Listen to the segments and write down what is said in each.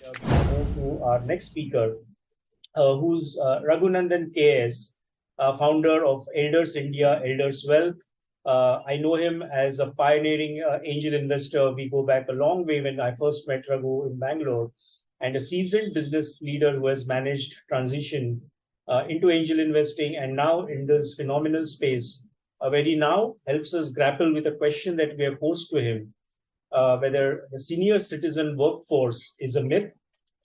We move to our next speaker, who's Raghunandan K S, founder of Elders India, Elders Wealth. I know him as a pioneering angel investor. We go back a long way when I first met Raghu in Bangalore, and a seasoned business leader who has managed transition into angel investing and now in this phenomenal space, where he now helps us grapple with a question that we have posed to him, whether the senior citizen workforce is a myth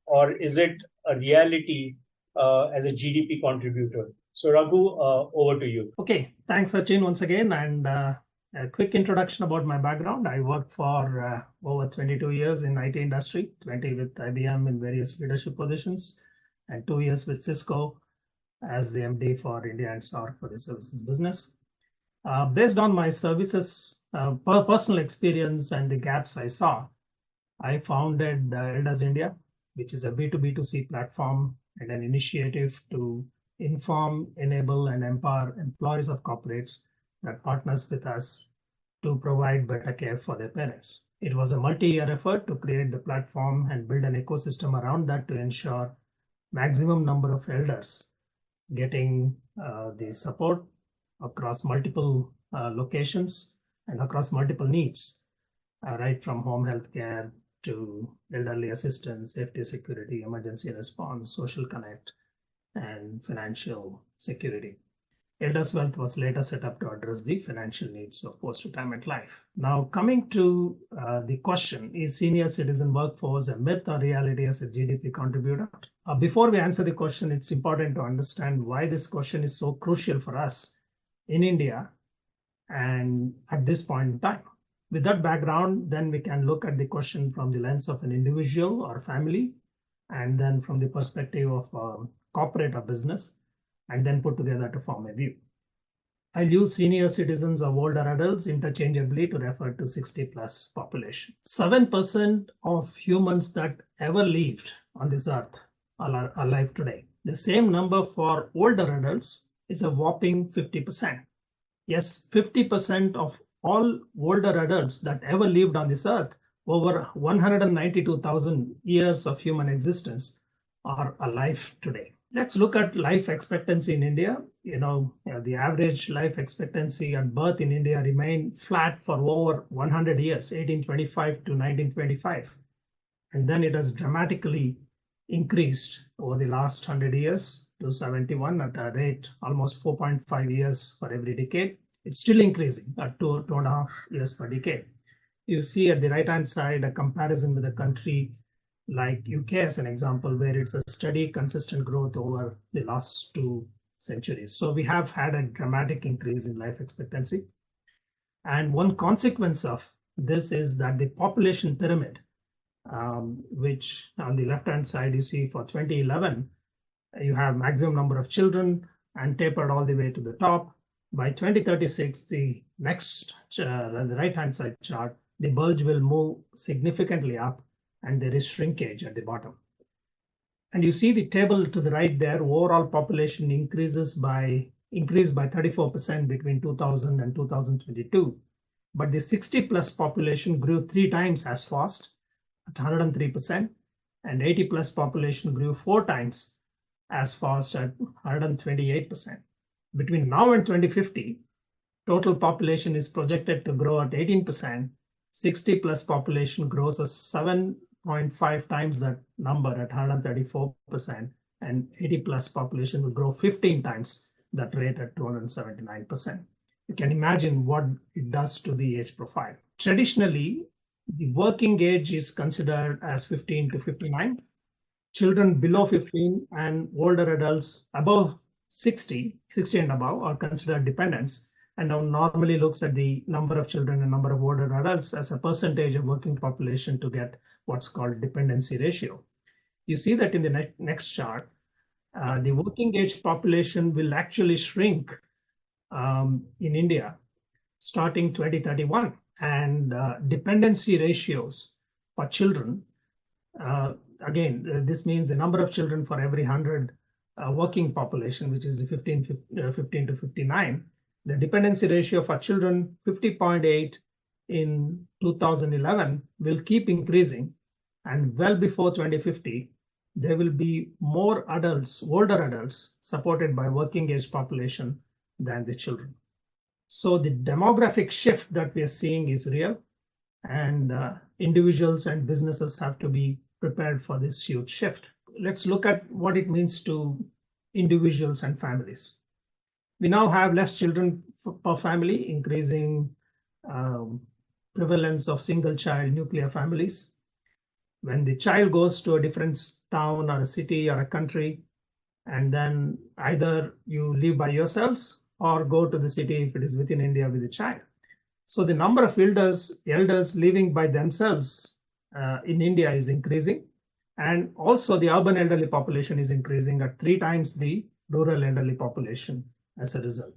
or is it a reality as a GDP contributor? So, Raghu, over to you. Okay, thanks, Sachin, once again. And a quick introduction about my background. I worked for over 22 years in IT industry, 20 with IBM in various leadership positions, and 2 years with Cisco as the MD for India and SAARC for the services business. Based on my services, personal experience and the gaps I saw, I founded Elders India, which is a B2B2C platform and an initiative to inform, enable, and empower employees of corporates that partners with us to provide better care for their parents. It was a multi-year effort to create the platform and build an ecosystem around that to ensure maximum number of elders getting the support across multiple locations and across multiple needs, right from home health care to elderly assistance, safety, security, emergency response, social connect, and financial security. Elders Wealth was later set up to address the financial needs of post-retirement life. Now, coming to the question, is senior citizen workforce a myth or reality as a GDP contributor? Before we answer the question, it's important to understand why this question is so crucial for us in India and at this point in time. With that background, then we can look at the question from the lens of an individual or family, and then from the perspective of corporate or business, and then put together to form a view. I'll use senior citizens or older adults interchangeably to refer to 60 plus population. 7% of humans that ever lived on this earth are alive today. The same number for older adults is a whopping 50%. Yes, 50% of all older adults that ever lived on this earth, over 192,000 years of human existence, are alive today. Let's look at life expectancy in India. The average life expectancy at birth in India remained flat for over 100 years, 1825 to 1925. And then it has dramatically increased over the last 100 years to 71 at a rate almost 4.5 years for every decade. It's still increasing at 2.5 years per decade. You see at the right-hand side a comparison with a country like UK as an example, where it's a steady, consistent growth over the last 2 centuries. So we have had a dramatic increase in life expectancy. And one consequence of this is that the population pyramid, which on the left-hand side you see for 2011, you have maximum number of children and tapered all the way to the top. By 2036, the right-hand side chart, the bulge will move significantly up and there is shrinkage at the bottom. And you see the table to the right there, overall population increased by 34% between 2000 and 2022. But the 60 plus population grew 3 times as fast at 103%, and 80 plus population grew 4 times as fast at 128%. Between now and 2050, total population is projected to grow at 18%. 60 plus population grows at 7.5 times that number at 134%, and 80 plus population will grow 15 times that rate at 279%. You can imagine what it does to the age profile. Traditionally, the working age is considered as 15 to 59. Children below 15 and older adults above 60 and above are considered dependents, and now normally looks at the number of children and number of older adults as a percentage of working population to get what's called dependency ratio. You see that in the next chart, the working age population will actually shrink in India starting 2031, and dependency ratios for children, again, this means the number of children for every 100 working population, which is 15 to 59. The dependency ratio for children, 50.8 in 2011, will keep increasing And well before 2050, there will be more adults, older adults, supported by working age population than the children. So the demographic shift that we are seeing is real, and individuals and businesses have to be prepared for this huge shift. Let's look at what it means to individuals and families. We now have less children per family, increasing um, prevalence of single child nuclear families. When the child goes to a different town or a city or a country, and then either you live by yourselves or go to the city if it is within India with the child. So the number of elders living by themselves in India is increasing. And also the urban elderly population is increasing at 3 times the rural elderly population as a result.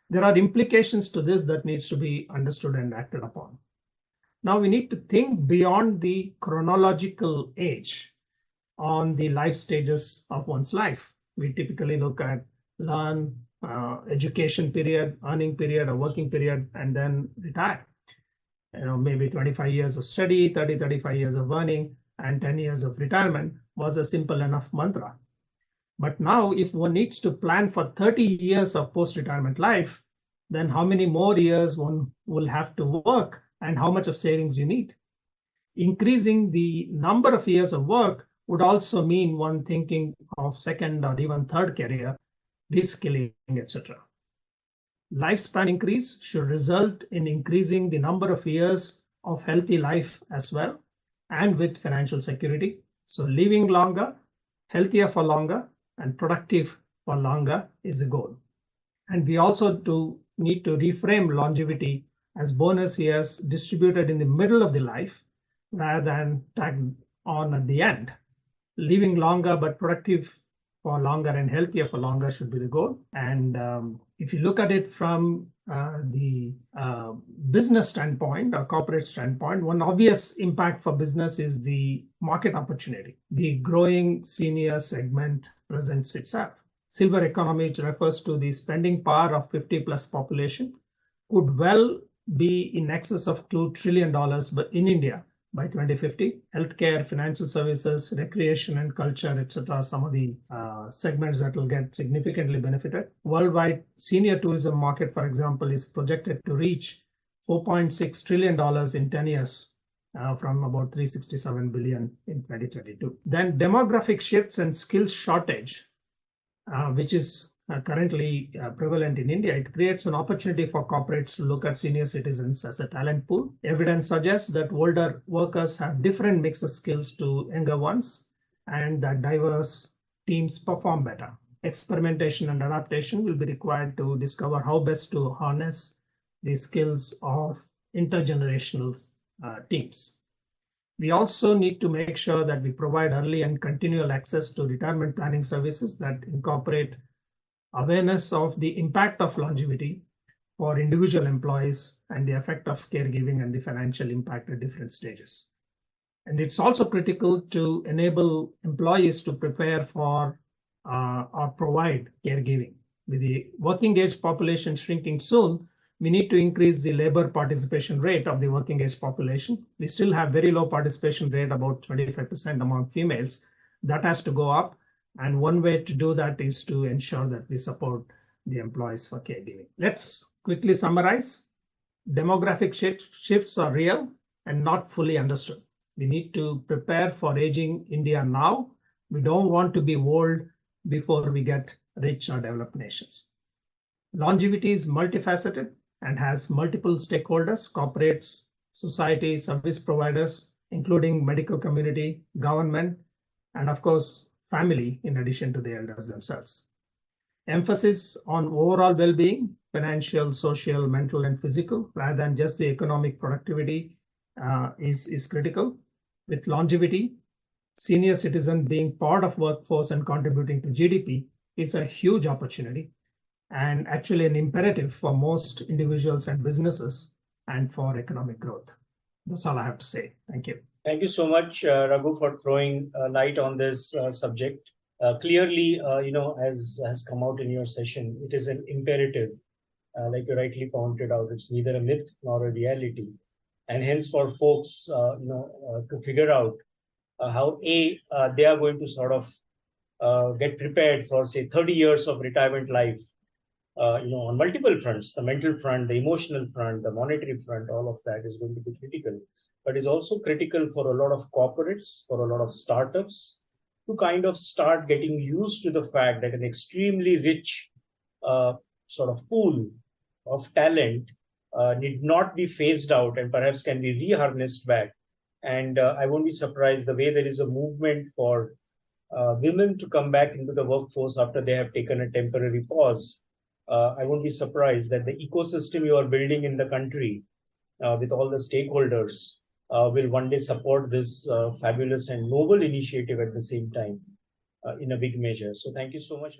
There are implications to this that needs to be understood and acted upon. Now we need to think beyond the chronological age on the life stages of one's life. We typically look at learn, education period, earning period, or working period, and then retire. Maybe 25 years of study, 30, 35 years of earning, and 10 years of retirement was a simple enough mantra. But now, if one needs to plan for 30 years of post-retirement life, then how many more years one will have to work and how much of savings you need? Increasing the number of years of work would also mean one thinking of second or even third career, reskilling, etc. Lifespan increase should result in increasing the number of years of healthy life as well, and with financial security. So living longer, healthier for longer, and productive for longer is the goal. And we also need to reframe longevity as bonus years distributed in the middle of the life rather than tagged on at the end. Living longer but productive for longer and healthier for longer should be the goal. And if you look at it from the business standpoint or corporate standpoint, one obvious impact for business is the market opportunity. The growing senior segment presents itself. Silver economy, which refers to the spending power of 50 plus population, could well be in excess of $2 trillion but in India by 2050. Healthcare, financial services, recreation and culture, etc. are some of the segments that will get significantly benefited. Worldwide senior tourism market, for example, is projected to reach $4.6 trillion in 10 years from about 367 billion in 2022. Then demographic shifts and skills shortage, which is currently prevalent in India, it creates an opportunity for corporates to look at senior citizens as a talent pool. Evidence suggests that older workers have different mix of skills to younger ones, and that diverse teams perform better. Experimentation and adaptation will be required to discover how best to harness the skills of intergenerational teams. We also need to make sure that we provide early and continual access to retirement planning services that incorporate awareness of the impact of longevity for individual employees and the effect of caregiving and the financial impact at different stages. And it's also critical to enable employees to prepare for or provide caregiving. With the working age population shrinking soon, we need to increase the labor participation rate of the working age population. We still have very low participation rate, about 25% among females. That has to go up. And one way to do that is to ensure that we support the employees for caregiving. Let's quickly summarize. Demographic shifts are real and not fully understood. We need to prepare for aging India now. We don't want to be old before we get rich or developed nations. Longevity is multifaceted and has multiple stakeholders, corporates, society, service providers, including medical community, government, and of course, family, in addition to the elders themselves. Emphasis on overall well-being, financial, social, mental, and physical, rather than just the economic productivity is critical. With longevity, senior citizen being part of workforce and contributing to GDP is a huge opportunity and actually an imperative for most individuals and businesses and for economic growth. That's all I have to say. Thank you. Thank you so much, Raghu, for throwing light on this subject. Clearly, as has come out in your session, it is an imperative, like you rightly pointed out. It's neither a myth nor a reality, and hence for folks, to figure out how they are going to sort of get prepared for, say, 30 years of retirement life, on multiple fronts, the mental front, the emotional front, the monetary front, all of that is going to be critical. But is also critical for a lot of corporates, for a lot of startups to kind of start getting used to the fact that an extremely rich uh, sort of pool of talent need not be phased out and perhaps can be reharnessed back. And I won't be surprised the way there is a movement for women to come back into the workforce after they have taken a temporary pause. I won't be surprised that the ecosystem you are building in the country with all the stakeholders will one day support this fabulous and noble initiative at the same time in a big measure. So thank you so much.